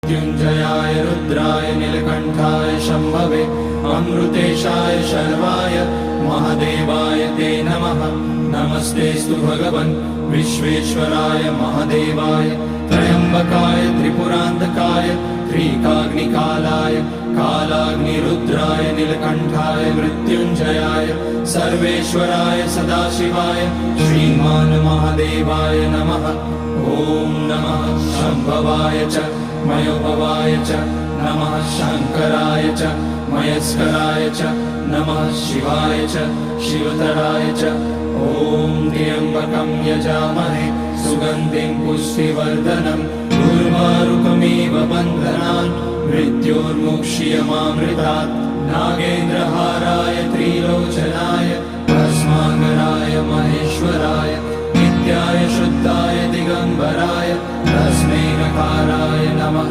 मृत्युञ्जयाय रुद्राय नीलकण्ठाय शम्भवे अमृतेशाय शर्वाय महादेवाय ते नमः। नमस्तेऽस्तु भगवन् विश्वेश्वराय महादेवाय त्र्यम्बकाय त्रिपुरान्तकाय त्रिकाग्निकालाय कालाग्निरुद्राय नीलकण्ठाय मृत्युञ्जयाय सर्वेश्वराय सदाशिवाय श्रीमान् महादेवाय नमः। ॐ नमः शम्भवाय च मयोभवाय च नमः शङ्कराय च मयस्कराय च नमः शिवाय च शिवतराय च। ॐ त्र्यम्बकं यजामहे सुगन्धिं पुष्टिवर्धनम् उर्वारुकमिव बन्धनान् मृत्योर्मुक्ष्यमामृतात्। नागेन्द्रहाराय त्रिलोचनाय भस्माकराय महेश्वराय नित्याय शुद्धाय दिगम्बराय तस्मै नकाराय नमः।